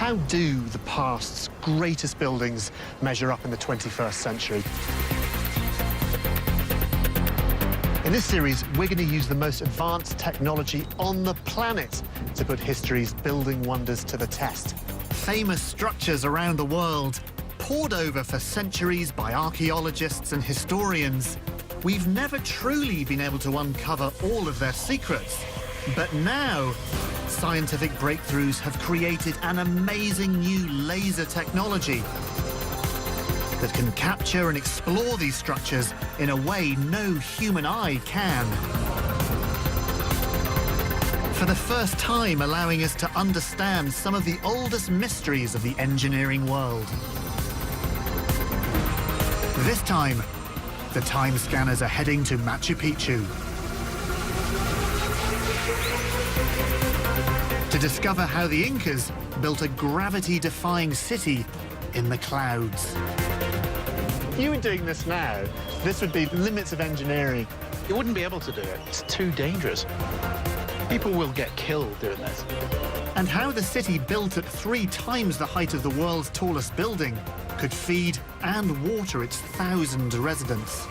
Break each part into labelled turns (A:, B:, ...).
A: How do the past's greatest buildings measure up in the 21st century? In this series, we're going to use the most advanced technology on the planet to put history's building wonders to the test. Famous structures around the world, pored over for centuries by archaeologists and historians. We've never truly been able to uncover all of their secrets. But now, scientific breakthroughs have created an amazing new laser technology that can capture and explore these structures in a way no human eye can. For the first time, allowing us to understand some of the oldest mysteries of the engineering world. This time, the time scanners are heading to Machu Picchu to discover how the Incas built a gravity-defying city in the clouds. If you were doing this now, this would be limits of engineering.
B: You wouldn't be able to do it. It's too dangerous. People will get killed doing this.
A: And how the city built at 3 times the height of the world's tallest building could feed and water its 1,000 residents.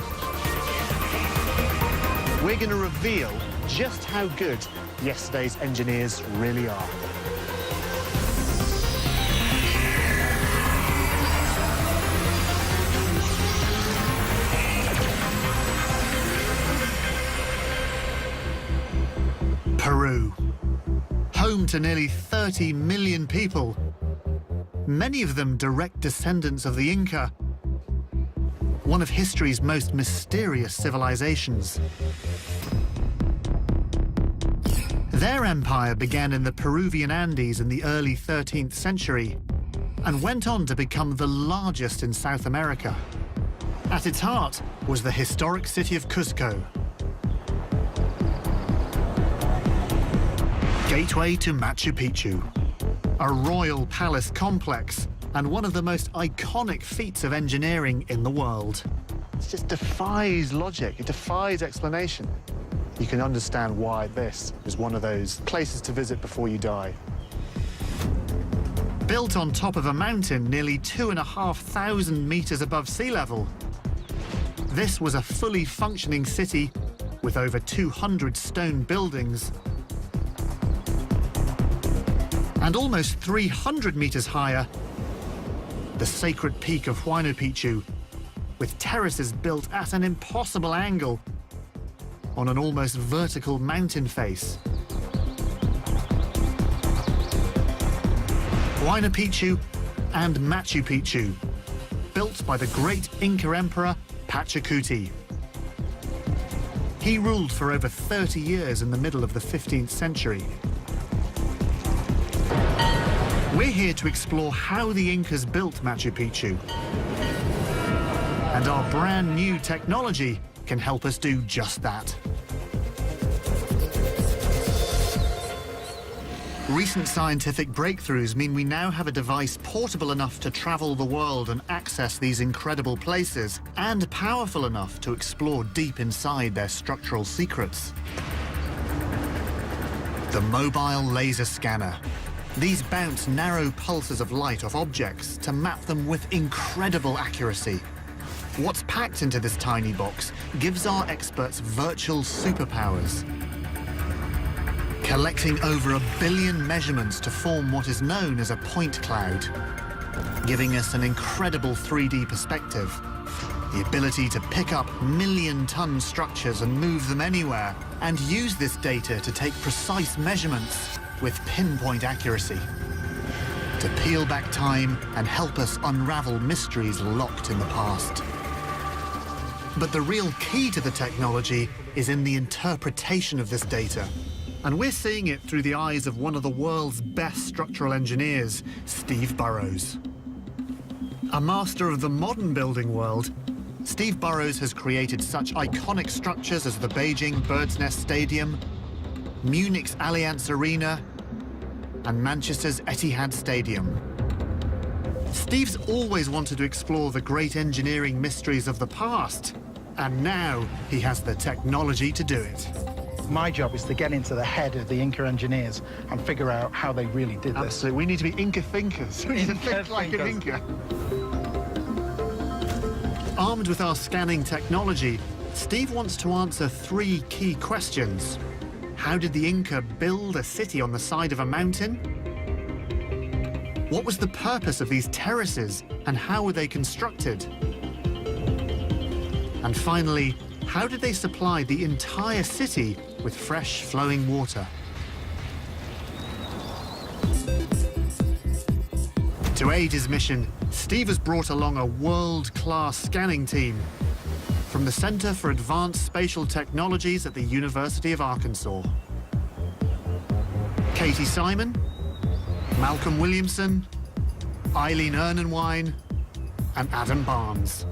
A: We're going to reveal just how good yesterday's engineers really are. Peru, home to nearly 30 million people, many of them direct descendants of the Inca, one of history's most mysterious civilizations. Their empire began in the Peruvian Andes in the early 13th century and went on to become the largest in South America. At its heart was the historic city of Cuzco, gateway to Machu Picchu, a royal palace complex and one of the most iconic feats of engineering in the world. It just defies logic, it defies explanation. You can understand why this is one of those places to visit before you die. Built on top of a mountain nearly 2,500 meters above sea level, this was a fully functioning city with over 200 stone buildings and almost 300 meters higher, the sacred peak of Machu Picchu, with terraces built at an impossible angle on an almost vertical mountain face. Machu Picchu and Machu Picchu, built by the great Inca emperor Pachacuti. He ruled for over 30 years in the middle of the 15th century. We're here to explore how the Incas built Machu Picchu. And our brand new technology can help us do just that. Recent scientific breakthroughs mean we now have a device portable enough to travel the world and access these incredible places, and powerful enough to explore deep inside their structural secrets. The mobile laser scanner. These bounce narrow pulses of light off objects to map them with incredible accuracy. What's packed into this tiny box gives our experts virtual superpowers, collecting over 1 billion measurements to form what is known as a point cloud, giving us an incredible 3D perspective, the ability to pick up million-ton structures and move them anywhere, and use this data to take precise measurements with pinpoint accuracy, to peel back time and help us unravel mysteries locked in the past. But the real key to the technology is in the interpretation of this data. And we're seeing it through the eyes of one of the world's best structural engineers, Steve Burrows. A master of the modern building world, Steve Burrows has created such iconic structures as the Beijing Bird's Nest Stadium, Munich's Allianz Arena, and Manchester's Etihad Stadium. Steve's always wanted to explore the great engineering mysteries of the past, and now he has the technology to do it.
C: My job is to get into the head of the Inca engineers and figure out how they really did this.
A: Absolutely. We need to be Inca thinkers. We need to think like an Inca. Armed with our scanning technology, Steve wants to answer 3 key questions. How did the Inca build a city on the side of a mountain? What was the purpose of these terraces and how were they constructed? And finally, how did they supply the entire city with fresh flowing water? To aid his mission, Steve has brought along a world-class scanning team from the Center for Advanced Spatial Technologies at the University of Arkansas. Katie Simon, Malcolm Williamson, Eileen Ernenwine, and Adam Barnes.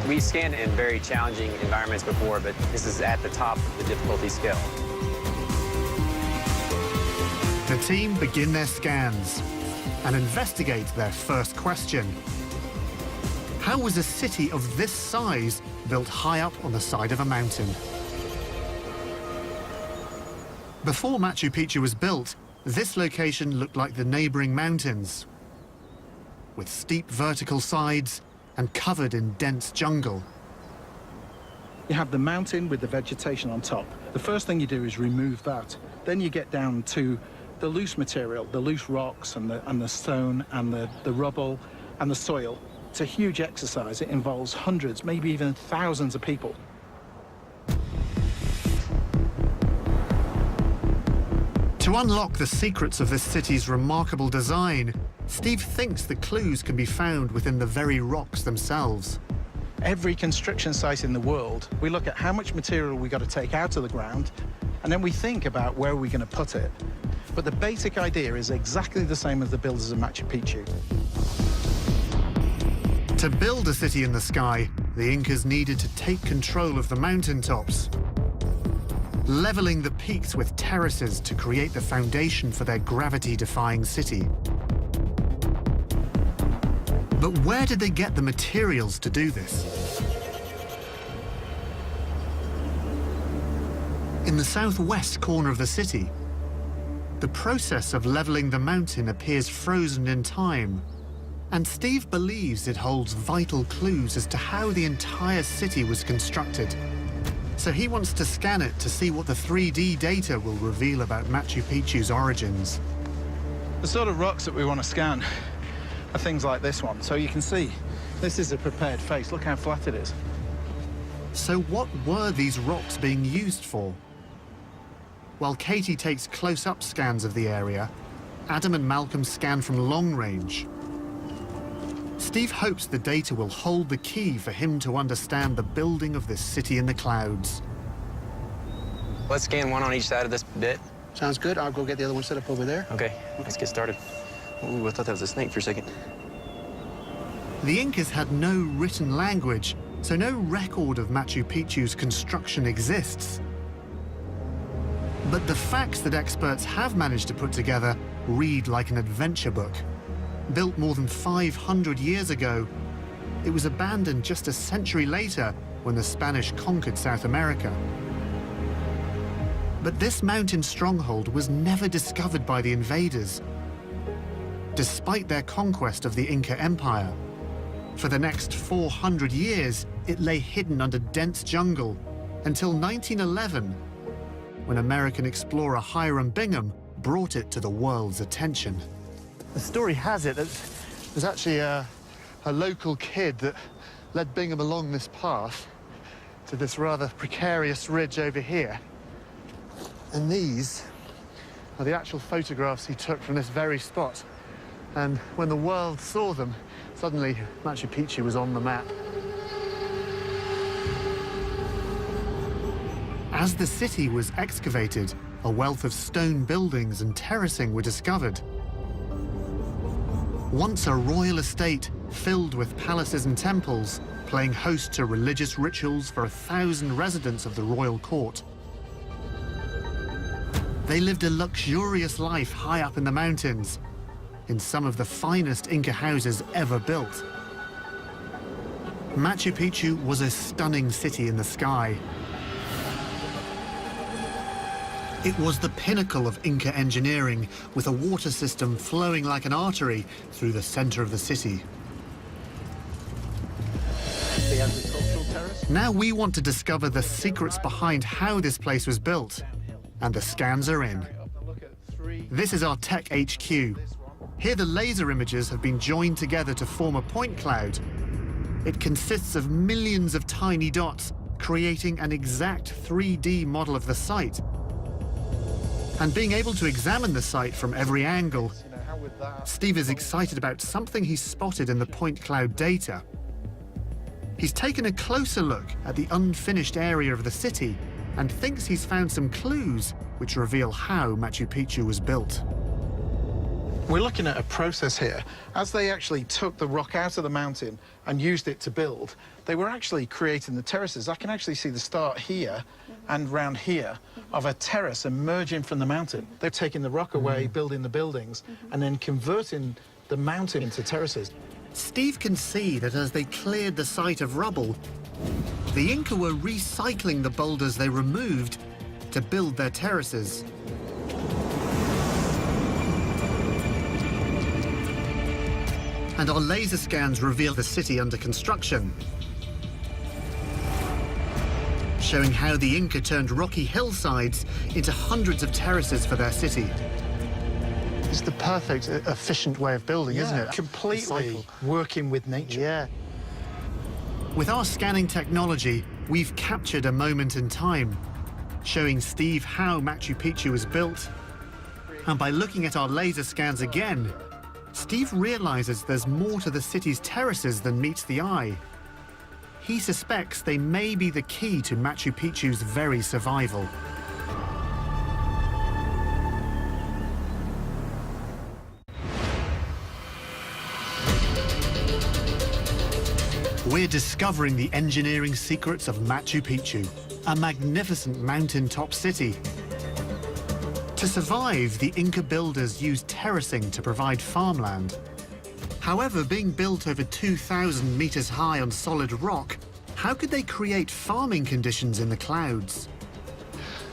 D: We've scanned in very challenging environments before, but this is at the top of the difficulty scale.
A: The team begin their scans and investigate their first question. How was a city of this size built high up on the side of a mountain? Before Machu Picchu was built, this location looked like the neighboring mountains, with steep vertical sides and covered in dense jungle.
C: You have the mountain with the vegetation on top. The first thing you do is remove that. Then you get down to the loose material, the loose rocks and the stone and the rubble and the soil. It's a huge exercise. It involves hundreds, maybe even thousands of people.
A: To unlock the secrets of this city's remarkable design, Steve thinks the clues can be found within the very rocks themselves.
C: Every construction site in the world, we look at how much material we got to take out of the ground, and then we think about where we're going to put it. But the basic idea is exactly the same as the builders of Machu Picchu.
A: To build a city in the sky, the Incas needed to take control of the mountaintops, leveling the peaks with terraces to create the foundation for their gravity-defying city. But where did they get the materials to do this? In the southwest corner of the city, the process of leveling the mountain appears frozen in time, and Steve believes it holds vital clues as to how the entire city was constructed. So he wants to scan it to see what the 3D data will reveal about Machu Picchu's origins.
C: The sort of rocks that we want to scan are things like this one. So you can see, this is a prepared face. Look how flat it is.
A: So what were these rocks being used for? While Katie takes close-up scans of the area, Adam and Malcolm scan from long range. Steve hopes the data will hold the key for him to understand the building of this city in the clouds.
D: Let's scan one on each side of this bit.
E: Sounds good. I'll go get the other one set up over there.
D: Okay, let's get started. Ooh, I thought that was a snake for a second.
A: The Incas had no written language, so no record of Machu Picchu's construction exists. But the facts that experts have managed to put together read like an adventure book. Built more than 500 years ago, it was abandoned just a century later when the Spanish conquered South America. But this mountain stronghold was never discovered by the invaders, despite their conquest of the Inca Empire. For the next 400 years, it lay hidden under dense jungle until 1911, when American explorer Hiram Bingham brought it to the world's attention. The story has it that there's actually a local kid that led Bingham along this path to this rather precarious ridge over here. And these are the actual photographs he took from this very spot. And when the world saw them, suddenly Machu Picchu was on the map. As the city was excavated, a wealth of stone buildings and terracing were discovered. Once a royal estate filled with palaces and temples, playing host to religious rituals for 1,000 residents of the royal court. They lived a luxurious life high up in the mountains, in some of the finest Inca houses ever built. Machu Picchu was a stunning city in the sky. It was the pinnacle of Inca engineering, with a water system flowing like an artery through the center of the city.
C: The agricultural terrace.
A: Now we want to discover the secrets behind how this place was built, and the scans are in. This is our Tech HQ. Here the laser images have been joined together to form a point cloud. It consists of millions of tiny dots, creating an exact 3D model of the site. And being able to examine the site from every angle, Steve is excited about something he's spotted in the point cloud data. He's taken a closer look at the unfinished area of the city and thinks he's found some clues which reveal how Machu Picchu was built.
C: We're looking at a process here. As they actually took the rock out of the mountain and used it to build, they were actually creating the terraces. I can actually see the start here and round here of a terrace emerging from the mountain. They're taking the rock away, building the buildings, and then converting the mountain into terraces.
A: Steve can see that as they cleared the site of rubble, the Inca were recycling the boulders they removed to build their terraces. And our laser scans reveal the city under construction, showing how the Inca turned rocky hillsides into hundreds of terraces for their city.
B: It's the perfect, efficient way of building, isn't it?
C: Completely working with nature.
B: Yeah.
A: With our scanning technology, we've captured a moment in time, showing Steve how Machu Picchu was built. And by looking at our laser scans again, Steve realizes there's more to the city's terraces than meets the eye. He suspects they may be the key to Machu Picchu's very survival. We're discovering the engineering secrets of Machu Picchu, a magnificent mountaintop city. To survive, the Inca builders used terracing to provide farmland. However, being built over 2,000 meters high on solid rock, how could they create farming conditions in the clouds?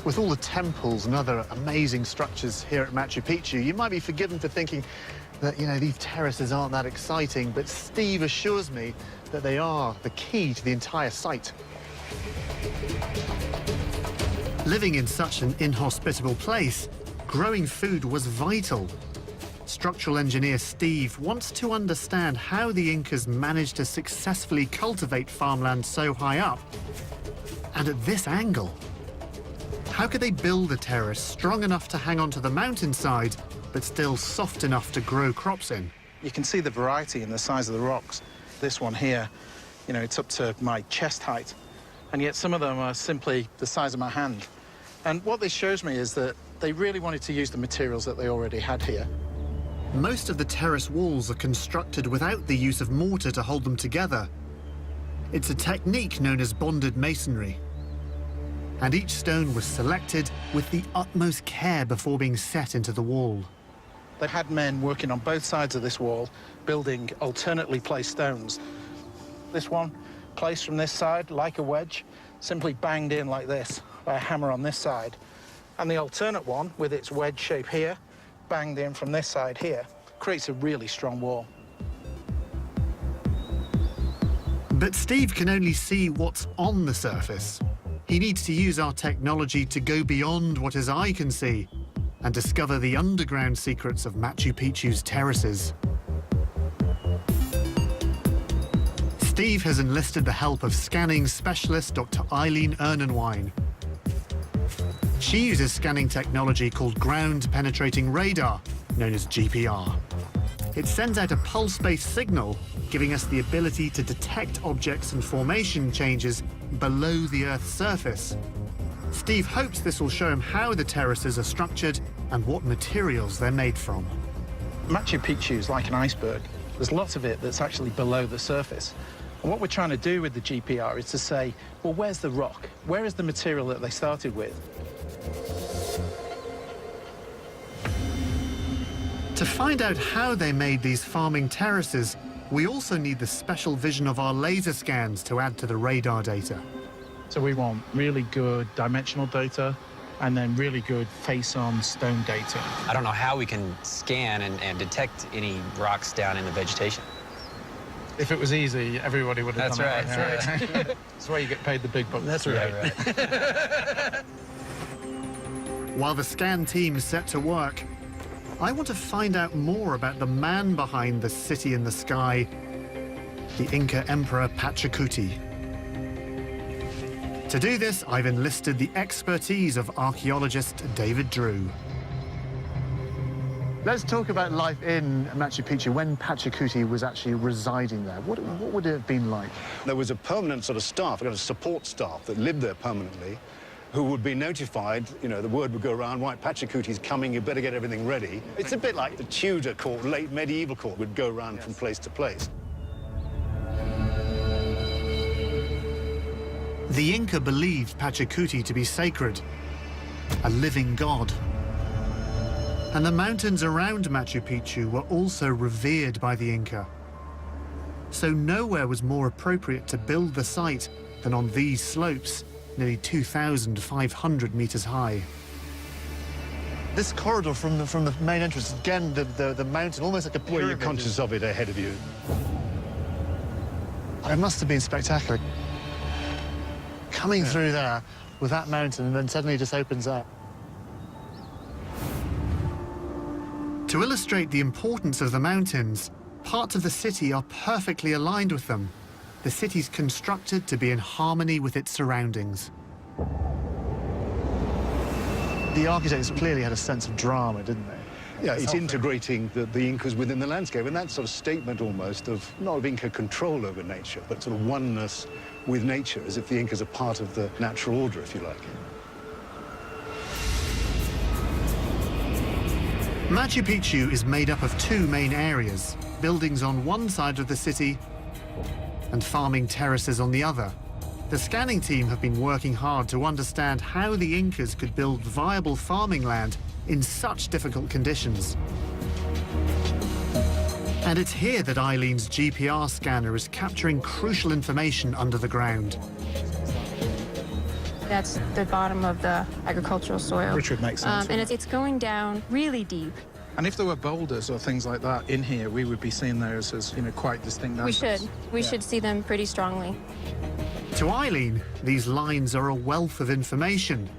B: With all the temples and other amazing structures here at Machu Picchu, you might be forgiven for thinking that, you know, these terraces aren't that exciting, but Steve assures me that they are the key to the entire site.
A: Living in such an inhospitable place, growing food was vital. Structural engineer Steve wants to understand how the Incas managed to successfully cultivate farmland so high up, and at this angle. How could they build a terrace strong enough to hang onto the mountainside, but still soft enough to grow crops in?
C: You can see the variety in the size of the rocks. This one here, you know, it's up to my chest height, and yet some of them are simply the size of my hand. And what this shows me is that they really wanted to use the materials that they already had here.
A: Most of the terrace walls are constructed without the use of mortar to hold them together. It's a technique known as bonded masonry. And each stone was selected with the utmost care before being set into the wall.
C: They had men working on both sides of this wall, building alternately placed stones. This one, placed from this side like a wedge, simply banged in like this by a hammer on this side. And the alternate one, with its wedge shape here, banged in from this side here, creates a really strong wall.
A: But Steve can only see what's on the surface. He needs to use our technology to go beyond what his eye can see and discover the underground secrets of Machu Picchu's terraces. Steve has enlisted the help of scanning specialist Dr. Eileen Ernenwine. She uses scanning technology called ground-penetrating radar, known as GPR. It sends out a pulse-based signal, giving us the ability to detect objects and formation changes below the Earth's surface. Steve hopes this will show him how the terraces are structured and what materials they're made from.
C: Machu Picchu is like an iceberg. There's lots of it that's actually below the surface. And what we're trying to do with the GPR is to say, well, where's the rock? Where is the material that they started with?
A: To find out how they made these farming terraces, we also need the special vision of our laser scans to add to the radar data.
C: So we want really good dimensional data, and then really good face-on stone dating.
D: I don't know how we can scan and detect any rocks down in the vegetation.
C: If it was easy, everybody would have done it.
D: That's right.
C: That's why you get paid the big bucks.
E: That's right.
A: While the scan team is set to work, I want to find out more about the man behind the city in the sky, the Inca Emperor Pachacuti. To do this, I've enlisted the expertise of archaeologist David Drew.
B: Let's talk about life in Machu Picchu when Pachacuti was actually residing there. What would it have been like?
F: There was a permanent sort of staff, a kind of support staff that lived there permanently, who would be notified, you know, the word would go around, right, Pachacuti's coming, you better get everything ready. It's a bit like the Tudor court, late medieval court, would go around from place to place.
A: The Inca believed Pachacuti to be sacred, a living god. And the mountains around Machu Picchu were also revered by the Inca. So nowhere was more appropriate to build the site than on these slopes, nearly 2,500 meters high.
B: This corridor from the main entrance, again, the mountain, almost like a pyramid.
F: Well, you're conscious of it ahead of you.
B: It must have been spectacular. Coming through there with that mountain and then suddenly it just opens up.
A: To illustrate the importance of the mountains, parts of the city are perfectly aligned with them. The city's constructed to be in harmony with its surroundings.
B: The architects clearly had a sense of drama, didn't they?
F: Yeah, it's integrating the Incas within the landscape, and that sort of statement almost of, not of Inca control over nature, but sort of oneness with nature, as if the Incas are part of the natural order, if you like.
A: Machu Picchu is made up of two main areas, buildings on one side of the city and farming terraces on the other. The scanning team have been working hard to understand how the Incas could build viable farming land in such difficult conditions. And it's here that Eileen's GPR scanner is capturing crucial information under the ground.
G: That's the bottom of the agricultural soil.
C: Which would make sense.
G: And it's going down really deep.
C: And if there were boulders or things like that in here, we would be seeing those as, you know, quite distinct answers.
G: We should see them pretty strongly.
A: To Eileen, these lines are a wealth of information.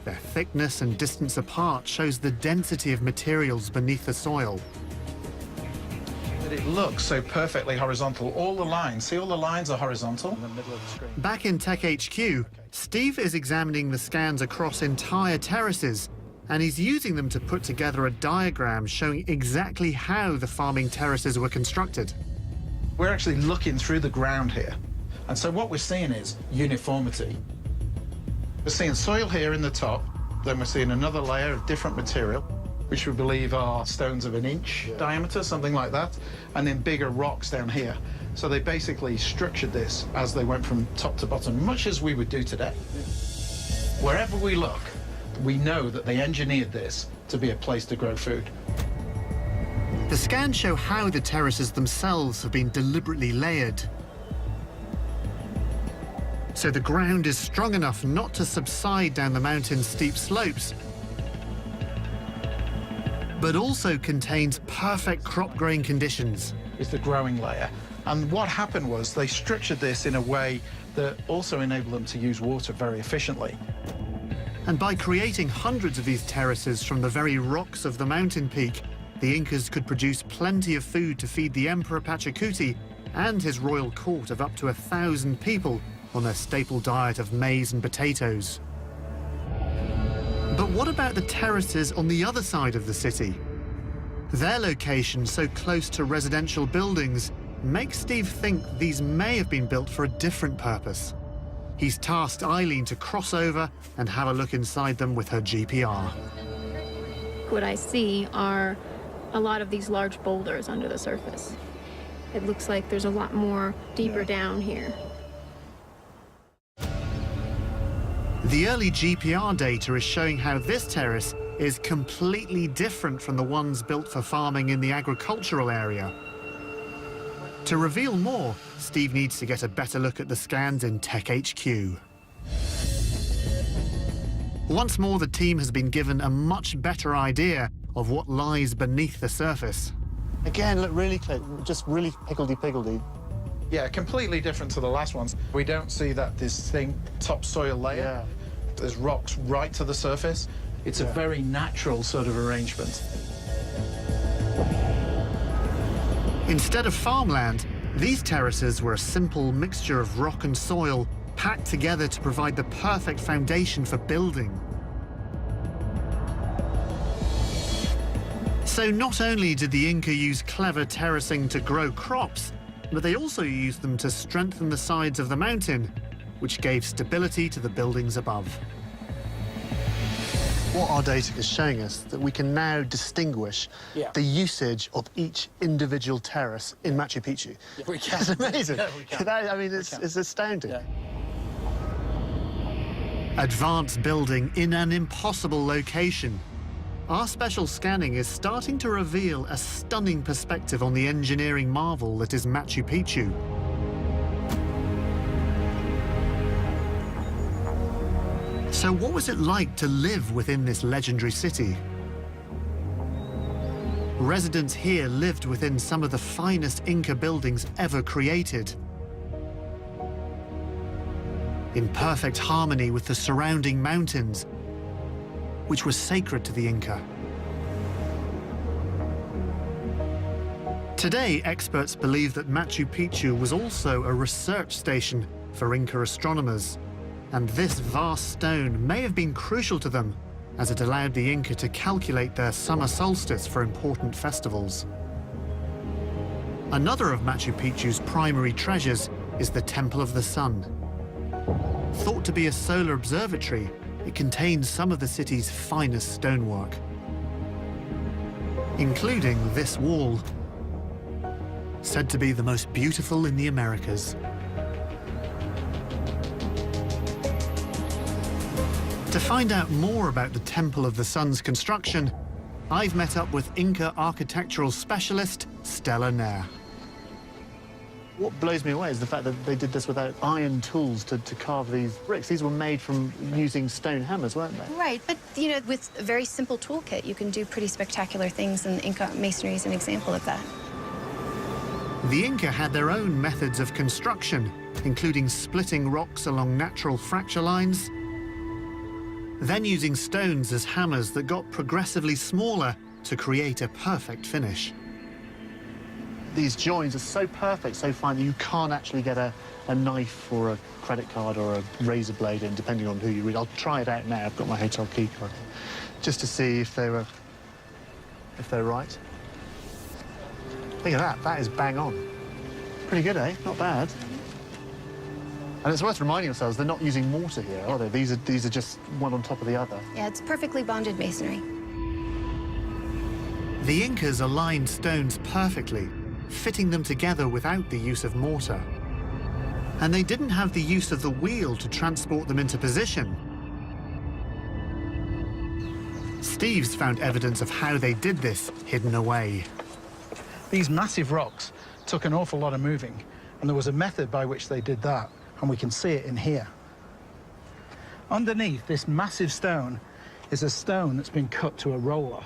A: Their thickness and distance apart shows the density of materials beneath the soil.
C: It looks so perfectly horizontal. All the lines, see all the lines are horizontal? In the middle of the screen.
A: Back in Tech HQ, Steve is examining the scans across entire terraces, and he's using them to put together a diagram showing exactly how the farming terraces were constructed.
C: We're actually looking through the ground here. And so what we're seeing is uniformity. We're seeing soil here in the top, then we're seeing another layer of different material, which we believe are stones of 1 inch diameter, something like that, and then bigger rocks down here. So they basically structured this as they went from top to bottom, much as we would do today. Wherever we look, we know that they engineered this to be a place to grow food.
A: The scans show how the terraces themselves have been deliberately layered. So the ground is strong enough not to subside down the mountain's steep slopes, but also contains perfect crop growing conditions.
C: Is the growing layer. And what happened was they structured this in a way that also enabled them to use water very efficiently.
A: And by creating hundreds of these terraces from the very rocks of the mountain peak, the Incas could produce plenty of food to feed the Emperor Pachacuti and his royal court of up to 1,000 people on their staple diet of maize and potatoes. But what about the terraces on the other side of the city? Their location, so close to residential buildings, makes Steve think these may have been built for a different purpose. He's tasked Eileen to cross over and have a look inside them with her GPR.
G: What I see are a lot of these large boulders under the surface. It looks like there's a lot more deeper down here.
A: The early GPR data is showing how this terrace is completely different from the ones built for farming in the agricultural area. To reveal more, Steve needs to get a better look at the scans in Tech HQ. Once more, the team has been given a much better idea of what lies beneath the surface.
B: Again, look really close, just really higgledy-piggledy.
C: Yeah, completely different to the last ones. We don't see that distinct topsoil layer.
B: Yeah.
C: There's rocks right to the surface. It's a very natural sort of arrangement.
A: Instead of farmland, these terraces were a simple mixture of rock and soil packed together to provide the perfect foundation for building. So not only did the Inca use clever terracing to grow crops, but they also used them to strengthen the sides of the mountain, which gave stability to the buildings above.
B: What our data is showing us that we can now distinguish the usage of each individual terrace in Machu Picchu.
E: We can.
B: That's amazing.
E: Yeah, we can.
B: I mean, it's astounding.
E: Yeah.
A: Advanced building in an impossible location. Our special scanning is starting to reveal a stunning perspective on the engineering marvel that is Machu Picchu. So what was it like to live within this legendary city? Residents here lived within some of the finest Inca buildings ever created, in perfect harmony with the surrounding mountains, which were sacred to the Inca. Today, experts believe that Machu Picchu was also a research station for Inca astronomers, and this vast stone may have been crucial to them, as it allowed the Inca to calculate their summer solstice for important festivals. Another of Machu Picchu's primary treasures is the Temple of the Sun. Thought to be a solar observatory, it contains some of the city's finest stonework, including this wall, said to be the most beautiful in the Americas. To find out more about the Temple of the Sun's construction, I've met up with Inca architectural specialist Stella Nair.
B: What blows me away is the fact that they did this without iron tools to carve these bricks. These were made from using stone hammers, weren't they?
H: Right, but, you know, with a very simple toolkit, you can do pretty spectacular things, and Inca masonry is an example of that.
A: The Inca had their own methods of construction, including splitting rocks along natural fracture lines, then using stones as hammers that got progressively smaller to create a perfect finish.
B: These joins are so perfect, so fine, that you can't actually get a knife or a credit card or a razor blade in, depending on who you read. I'll try it out now. I've got my hotel key card, just to see if they're right. Look at that. That is bang on. Pretty good, eh? Not bad. And it's worth reminding ourselves they're not using mortar here, are they? These are just one on top of the other.
H: Yeah, it's perfectly bonded masonry.
A: The Incas aligned stones perfectly, fitting them together without the use of mortar. And they didn't have the use of the wheel to transport them into position. Steve's found evidence of how they did this hidden away.
C: These massive rocks took an awful lot of moving, and there was a method by which they did that, and we can see it in here. Underneath this massive stone is a stone that's been cut to a roller.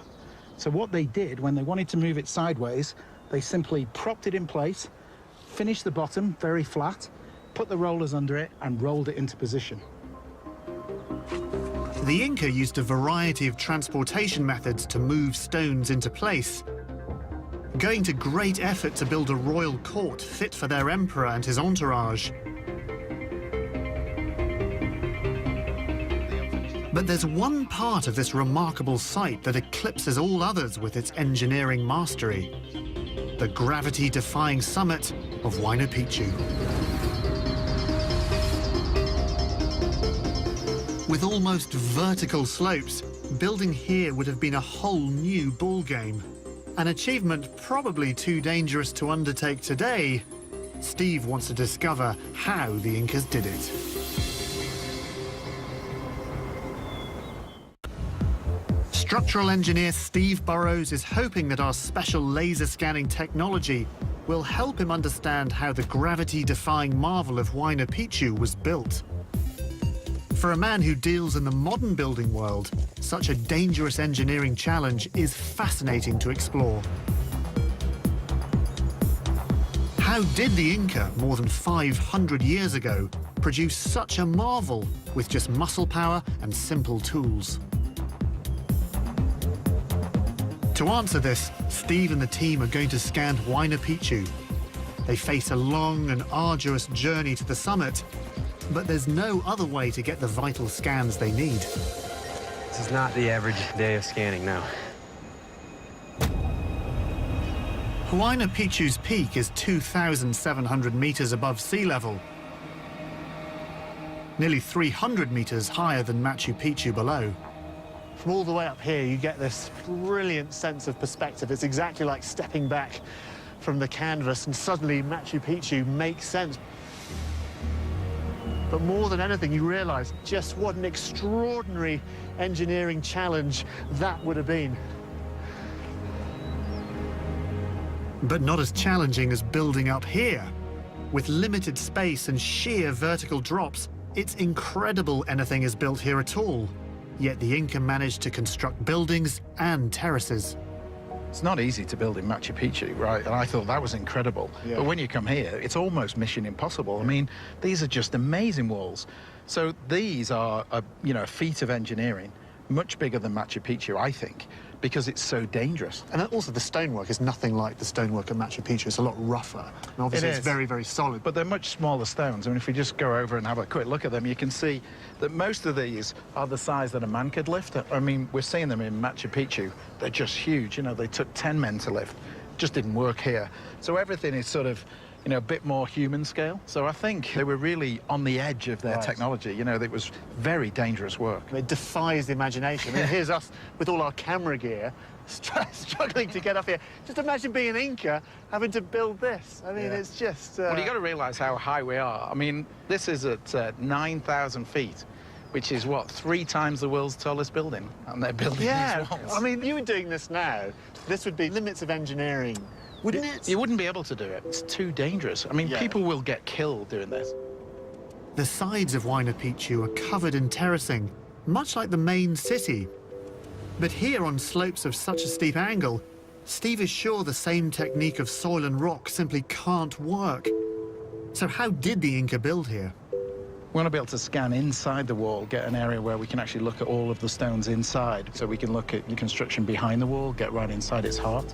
C: So what they did when they wanted to move it sideways, they simply propped it in place, finished the bottom very flat, put the rollers under it, and rolled it into position.
A: The Inca used a variety of transportation methods to move stones into place, going to great effort to build a royal court fit for their emperor and his entourage. But there's one part of this remarkable site that eclipses all others with its engineering mastery: the gravity-defying summit of Huayna Picchu. With almost vertical slopes, building here would have been a whole new ballgame. An achievement probably too dangerous to undertake today. Steve wants to discover how the Incas did it. Structural engineer Steve Burrows is hoping that our special laser scanning technology will help him understand how the gravity-defying marvel of Huayna Picchu was built. For a man who deals in the modern building world, such a dangerous engineering challenge is fascinating to explore. How did the Inca, more than 500 years ago, produce such a marvel with just muscle power and simple tools? To answer this, Steve and the team are going to scan Huayna Picchu. They face a long and arduous journey to the summit, but there's no other way to get the vital scans they need.
D: This is not the average day of scanning, no.
A: Huayna Picchu's peak is 2,700 meters above sea level, nearly 300 meters higher than Machu Picchu below.
B: From all the way up here, you get this brilliant sense of perspective. It's exactly like stepping back from the canvas, and suddenly Machu Picchu makes sense. But more than anything, you realize just what an extraordinary engineering challenge that would have been.
A: But not as challenging as building up here. With limited space and sheer vertical drops, it's incredible anything is built here at all. Yet the Inca managed to construct buildings and terraces.
C: It's not easy to build in Machu Picchu, right? And I thought that was incredible.
B: Yeah.
C: But when you come here, it's almost mission impossible. I mean, these are just amazing walls. So these are, a feat of engineering, much bigger than Machu Picchu, I think, because it's so dangerous.
B: And also the stonework is nothing like the stonework at Machu Picchu. It's a lot rougher. And obviously it's very, very solid.
C: But they're much smaller stones. I mean, if we just go over and have a quick look at them, you can see that most of these are the size that a man could lift. I mean, we're seeing them in Machu Picchu. They're just huge. You know, they took 10 men to lift. Just didn't work here. So everything is sort of, a bit more human scale. So I think they were really on the edge of their technology. It was very dangerous work.
B: It defies the imagination. I mean, here's us with all our camera gear struggling to get up here. Just imagine being an Inca having to build this. I mean, it's just...
C: Well, you got to realize how high we are. I mean, this is at 9,000 feet, which is, 3 times the world's tallest building, and they're building these walls.
B: I mean, you were doing this now. This would be limits of engineering, wouldn't it?
C: You wouldn't be able to do it. It's too dangerous. I mean, people will get killed doing this.
A: The sides of Huayna Picchu are covered in terracing, much like the main city. But here on slopes of such a steep angle, Steve is sure the same technique of soil and rock simply can't work. So how did the Inca build here?
C: We want to be able to scan inside the wall, get an area where we can actually look at all of the stones inside, so we can look at the construction behind the wall, get right inside its heart.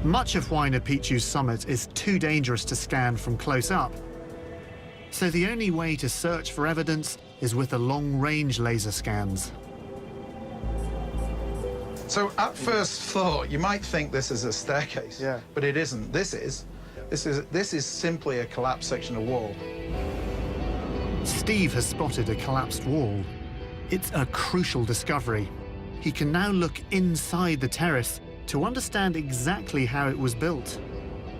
A: Much of Huayna Picchu's summit is too dangerous to scan from close up. So the only way to search for evidence is with the long-range laser scans.
C: So at first thought, you might think this is a staircase, but it isn't. This is simply a collapsed section of wall.
A: Steve has spotted a collapsed wall. It's a crucial discovery. He can now look inside the terrace to understand exactly how it was built.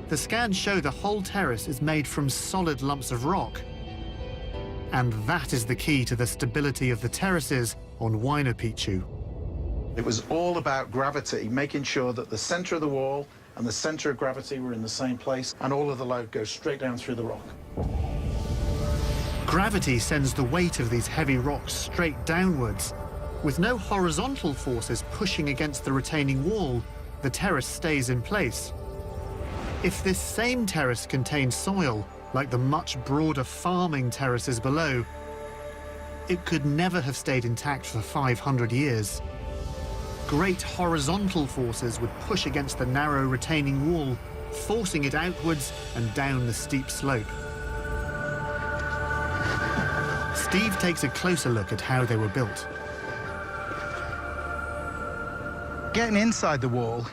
A: The scans show the whole terrace is made from solid lumps of rock. And that is the key to the stability of the terraces on Huayna Picchu.
C: It was all about gravity, making sure that the center of the wall and the center of gravity were in the same place, and all of the load goes straight down through the rock.
A: Gravity sends the weight of these heavy rocks straight downwards. With no horizontal forces pushing against the retaining wall, the terrace stays in place. If this same terrace contained soil, like the much broader farming terraces below, it could never have stayed intact for 500 years. Great horizontal forces would push against the narrow retaining wall, forcing it outwards and down the steep slope. Steve takes a closer look at how they were built.
C: Getting inside the wall,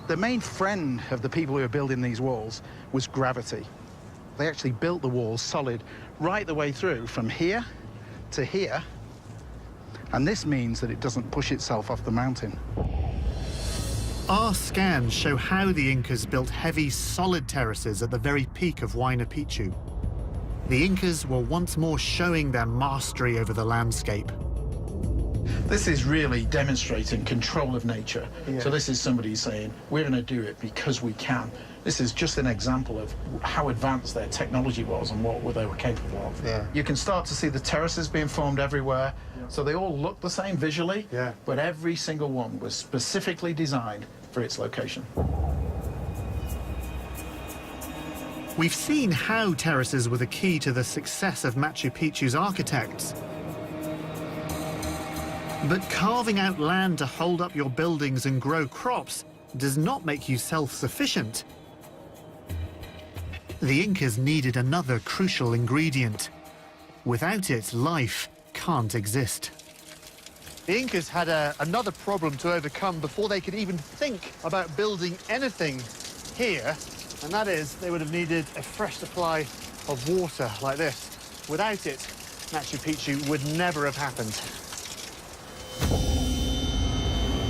C: the main friend of the people who were building these walls was gravity. They actually built the walls solid right the way through, from here to here, and this means that it doesn't push itself off the mountain.
A: Our scans show how the Incas built heavy, solid terraces at the very peak of Huayna Picchu. The Incas were once more showing their mastery over the landscape.
C: This is really demonstrating control of nature. So this is somebody saying, we're going to do it because we can. This is just an example of how advanced their technology was and what they were capable of.
B: Yeah.
C: You can start to see the terraces being formed everywhere. So they all look the same visually, but every single one was specifically designed for its location.
A: We've seen how terraces were the key to the success of Machu Picchu's architects. But carving out land to hold up your buildings and grow crops does not make you self-sufficient. The Incas needed another crucial ingredient. Without it, life can't exist.
B: The Incas had another problem to overcome before they could even think about building anything here, and that is they would have needed a fresh supply of water like this. Without it, Machu Picchu would never have happened.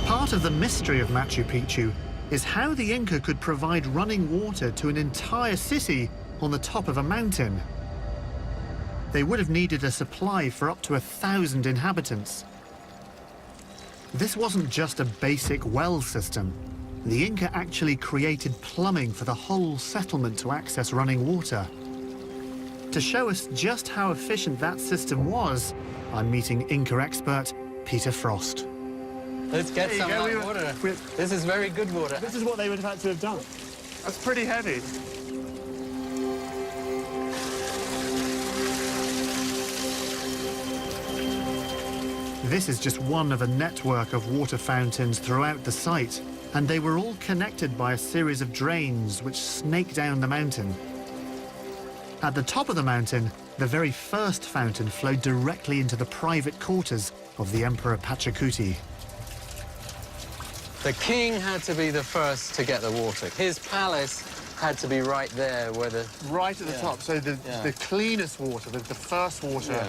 A: Part of the mystery of Machu Picchu is how the Inca could provide running water to an entire city on the top of a mountain. They would have needed a supply for up to 1,000 inhabitants. This wasn't just a basic well system. The Inca actually created plumbing for the whole settlement to access running water. To show us just how efficient that system was, I'm meeting Inca expert Peter Frost.
I: Let's get some of that water. This is very good water.
B: This is what they would have had to have done. That's pretty heavy.
A: This is just one of a network of water fountains throughout the site, and they were all connected by a series of drains which snake down the mountain. At the top of the mountain, the very first fountain flowed directly into the private quarters of the Emperor Pachacuti.
I: The king had to be the first to get the water. His palace had to be right there where the...
B: Right at the top, so the cleanest water, the first water,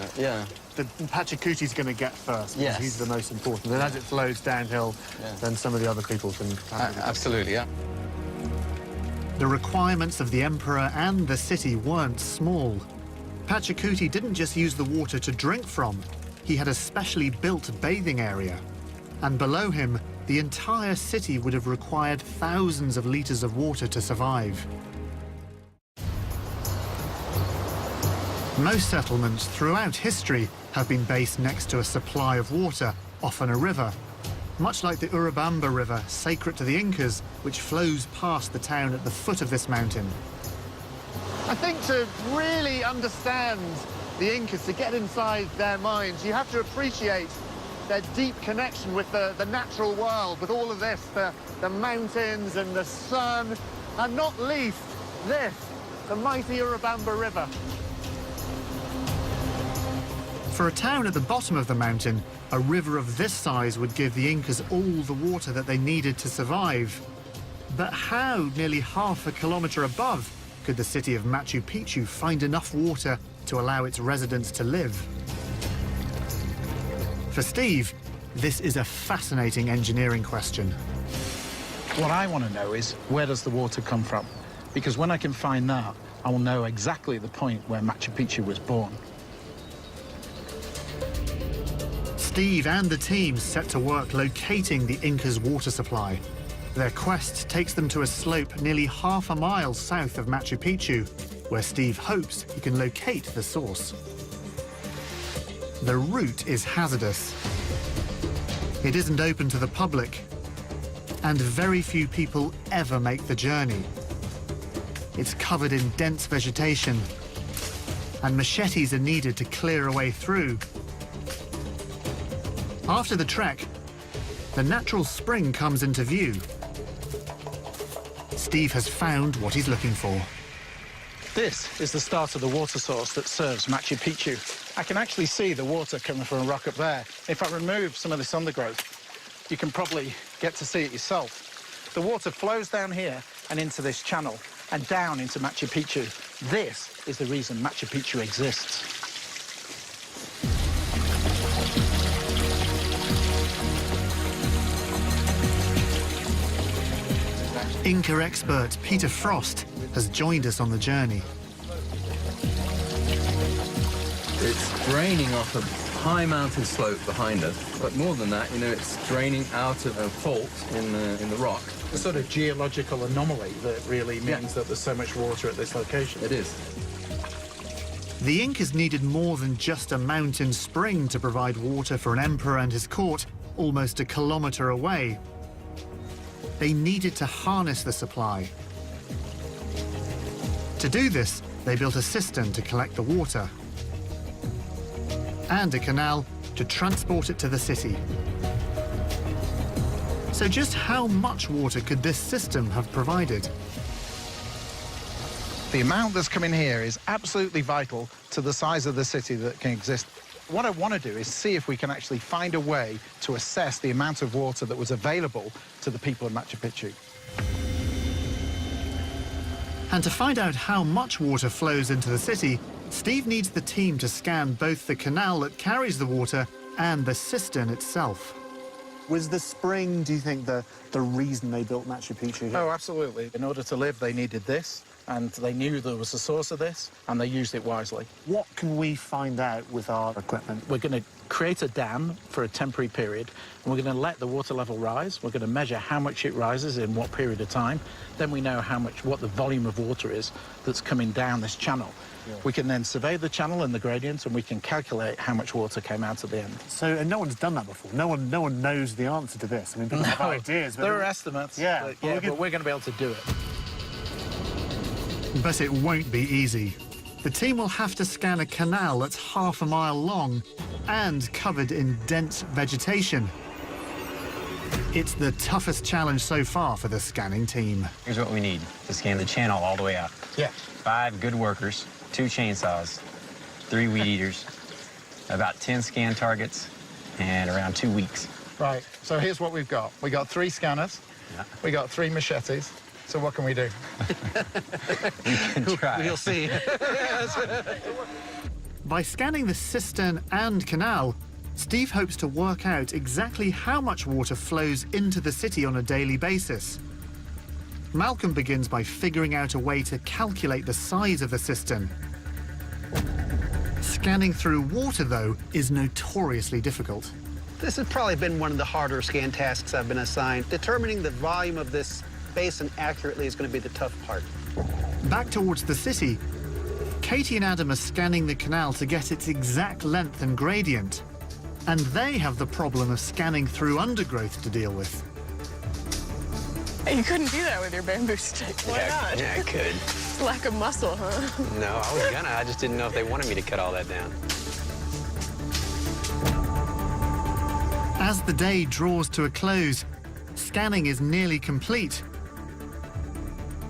B: the Pachacuti's going to get first, because he's the most important. And as it flows downhill, then some of the other people can...
I: Absolutely, yeah.
A: The requirements of the emperor and the city weren't small. Pachacuti didn't just use the water to drink from. He had a specially built bathing area. And below him, the entire city would have required thousands of liters of water to survive. Most settlements throughout history have been based next to a supply of water, often a river. Much like the Urubamba River, sacred to the Incas, which flows past the town at the foot of this mountain.
B: I think to really understand the Incas, to get inside their minds, you have to appreciate their deep connection with the natural world, with all of this, the mountains and the sun, and not least this, the mighty Urubamba River.
A: For a town at the bottom of the mountain, a river of this size would give the Incas all the water that they needed to survive. But how, nearly half a kilometre above, could the city of Machu Picchu find enough water to allow its residents to live? For Steve, this is a fascinating engineering question.
C: What I want to know is, where does the water come from? Because when I can find that, I will know exactly the point where Machu Picchu was born.
A: Steve and the team set to work locating the Incas' water supply. Their quest takes them to a slope nearly half a mile south of Machu Picchu, where Steve hopes he can locate the source. The route is hazardous. It isn't open to the public, and very few people ever make the journey. It's covered in dense vegetation, and machetes are needed to clear a way through. After the trek, the natural spring comes into view. Steve has found what he's looking for.
C: This is the start of the water source that serves Machu Picchu. I can actually see the water coming from a rock up there. If I remove some of this undergrowth, you can probably get to see it yourself. The water flows down here and into this channel and down into Machu Picchu. This is the reason Machu Picchu exists.
A: Inca expert Peter Frost has joined us on the journey.
J: It's draining off a high mountain slope behind us, but more than that, you know, it's draining out of a fault in the rock.
C: a sort of geological anomaly that really means that there's so much water at this location.
J: It is.
A: The Incas needed more than just a mountain spring to provide water for an emperor and his court almost a kilometre away. They needed to harness the supply. To do this, they built a cistern to collect the water and a canal to transport it to the city. So just how much water could this system have provided?
C: The amount that's coming here is absolutely vital to the size of the city that can exist. What I want to do is see if we can actually find a way to assess the amount of water that was available to the people of Machu Picchu.
A: And to find out how much water flows into the city, Steve needs the team to scan both the canal that carries the water and the cistern itself.
B: Was the spring, do you think, the reason they built Machu Picchu here?
C: Oh, absolutely. In order to live, they needed this, and they knew there was a source of this, and they used it wisely.
B: What can we find out with our equipment?
C: We're going to create a dam for a temporary period, and we're going to let the water level rise. We're going to measure how much it rises in what period of time. Then we know what the volume of water is that's coming down this channel. Yeah. We can then survey the channel and the gradients, and we can calculate how much water came out at the end.
B: So, and no one's done that before. No one knows the answer to this. I mean, people have ideas. But
C: there are estimates.
B: Yeah,
C: but we're going to be able to do it.
A: But it won't be easy. The team will have to scan a canal that's half a mile long and covered in dense vegetation. It's the toughest challenge so far for the scanning team.
D: Here's what we need to scan the channel all the way out.
C: Yeah.
D: 5 good workers, 2 chainsaws, 3 weed eaters, about 10 scan targets, and around 2 weeks.
C: Right, so here's what we've got. We got 3 scanners, we got 3 machetes. So what can we do?
D: We can try.
C: We'll see.
A: By scanning the cistern and canal, Steve hopes to work out exactly how much water flows into the city on a daily basis. Malcolm begins by figuring out a way to calculate the size of the cistern. Scanning through water, though, is notoriously difficult.
E: This has probably been one of the harder scan tasks I've been assigned. Determining the volume of this basin accurately is going to be the tough part.
A: Back towards the city, Katie and Adam are scanning the canal to get its exact length and gradient. And they have the problem of scanning through undergrowth to deal with.
K: You couldn't do that with your bamboo stick. Why not?
D: Yeah, I could.
K: Lack of muscle, huh?
D: No, I was gonna. I just didn't know if they wanted me to cut all that down.
A: As the day draws to a close, scanning is nearly complete.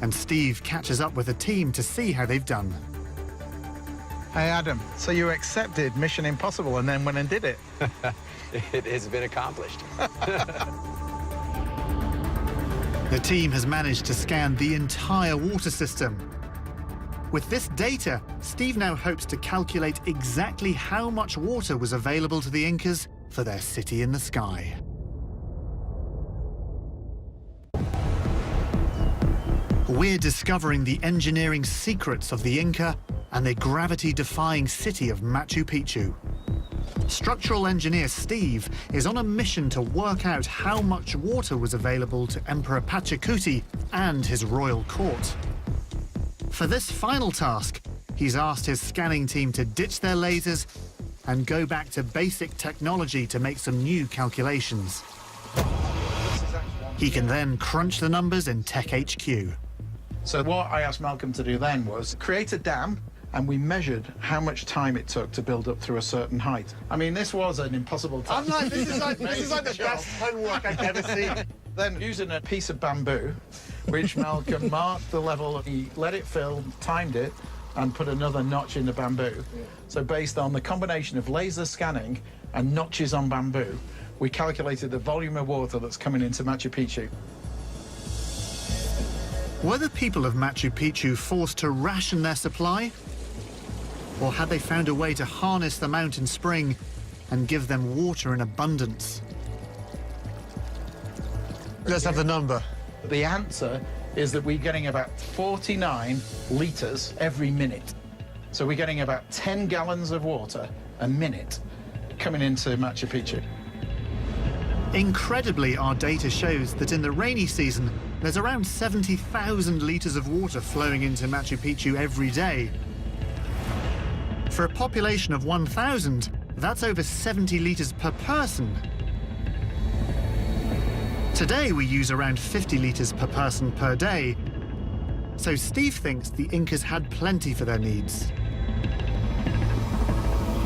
A: And Steve catches up with the team to see how they've done.
C: Hey, Adam, so you accepted Mission Impossible and then went and did it?
D: It has been accomplished.
A: The team has managed to scan the entire water system. With this data, Steve now hopes to calculate exactly how much water was available to the Incas for their city in the sky. We're discovering the engineering secrets of the Inca and the gravity-defying city of Machu Picchu. Structural engineer Steve is on a mission to work out how much water was available to Emperor Pachacuti and his royal court. For this final task, he's asked his scanning team to ditch their lasers and go back to basic technology to make some new calculations. He can then crunch the numbers in Tech HQ.
C: So what I asked Malcolm to do then was create a dam, and we measured how much time it took to build up through a certain height. I mean, this was an impossible task.
B: This is like the best homework I've ever seen.
C: Then, using a piece of bamboo, which Malcolm marked the level, he let it fill, timed it, and put another notch in the bamboo. So based on the combination of laser scanning and notches on bamboo, we calculated the volume of water that's coming into Machu Picchu.
A: Were the people of Machu Picchu forced to ration their supply? Or had they found a way to harness the mountain spring and give them water in abundance?
B: Let's have the number.
C: The answer is that we're getting about 49 litres every minute. So we're getting about 10 gallons of water a minute coming into Machu Picchu.
A: Incredibly, our data shows that in the rainy season, There's around 70,000 litres of water flowing into Machu Picchu every day. For a population of 1,000, that's over 70 litres per person. Today, we use around 50 litres per person per day. So Steve thinks the Incas had plenty for their needs.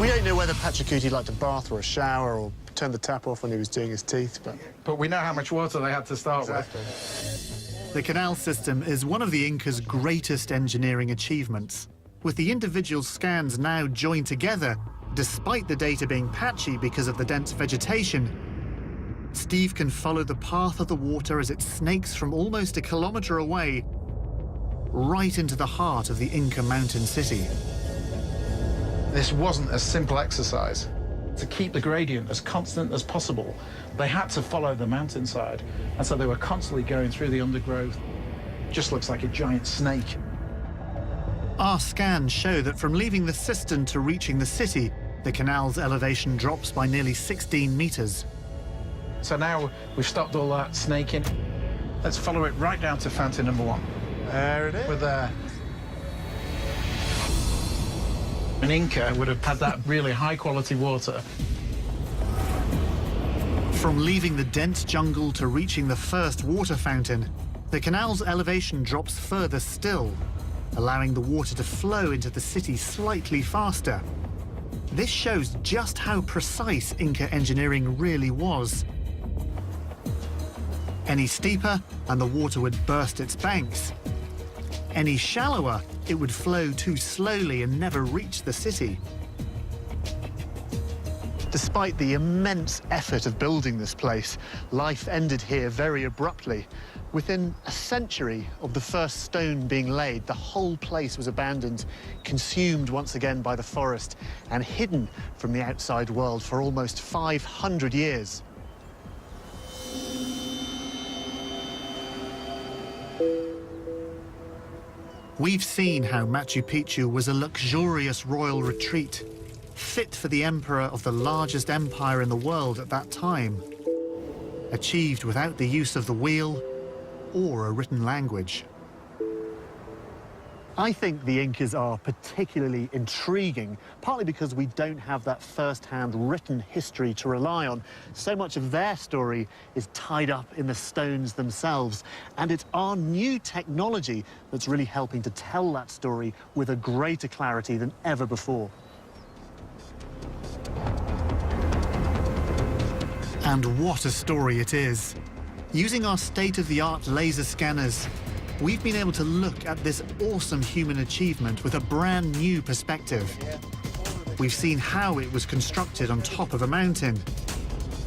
B: We don't know whether Pachacuti liked a bath or a shower or turn the tap off when he was doing his teeth,
C: But we know how much water they had to start with.
A: The canal system is one of the Incas' greatest engineering achievements. With the individual scans now joined together, despite the data being patchy because of the dense vegetation, Steve can follow the path of the water as it snakes from almost a kilometre away right into the heart of the Inca mountain city.
C: This wasn't a simple exercise. To keep the gradient as constant as possible, they had to follow the mountainside, and so they were constantly going through the undergrowth. Just looks like a giant snake.
A: Our scans show that from leaving the cistern to reaching the city, the canal's elevation drops by nearly 16 metres.
C: So now we've stopped all that snaking. Let's follow it right down to fountain number 1.
B: there it is.
C: With an Inca would have had that really high-quality water.
A: From leaving the dense jungle to reaching the first water fountain, the canal's elevation drops further still, allowing the water to flow into the city slightly faster. This shows just how precise Inca engineering really was. Any steeper, and the water would burst its banks. Any shallower, it would flow too slowly and never reach the city.
B: Despite the immense effort of building this place, life ended here very abruptly. Within a century of the first stone being laid, the whole place was abandoned, consumed once again by the forest, and hidden from the outside world for almost 500 years.
A: We've seen how Machu Picchu was a luxurious royal retreat, fit for the emperor of the largest empire in the world at that time, achieved without the use of the wheel or a written language.
B: I think the Incas are particularly intriguing, partly because we don't have that first-hand written history to rely on. So much of their story is tied up in the stones themselves, and it's our new technology that's really helping to tell that story with a greater clarity than ever before.
A: And what a story it is. Using our state-of-the-art laser scanners, we've been able to look at this awesome human achievement with a brand new perspective. We've seen how it was constructed on top of a mountain,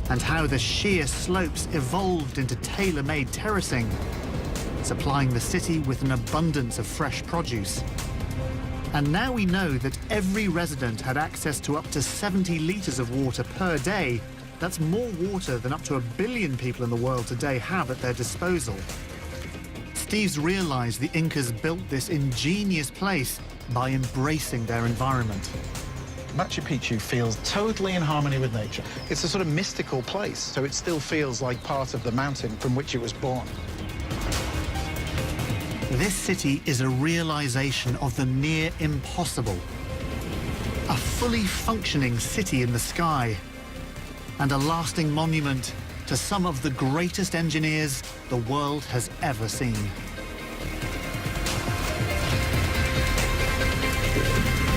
A: and how the sheer slopes evolved into tailor-made terracing, supplying the city with an abundance of fresh produce. And now we know that every resident had access to up to 70 litres of water per day. That's more water than up to 1 billion people in the world today have at their disposal. Steve's realised the Incas built this ingenious place by embracing their environment.
C: Machu Picchu feels totally in harmony with nature. It's a sort of mystical place, so it still feels like part of the mountain from which it was born.
A: This city is a realisation of the near impossible. A fully functioning city in the sky, and a lasting monument to some of the greatest engineers the world has ever seen.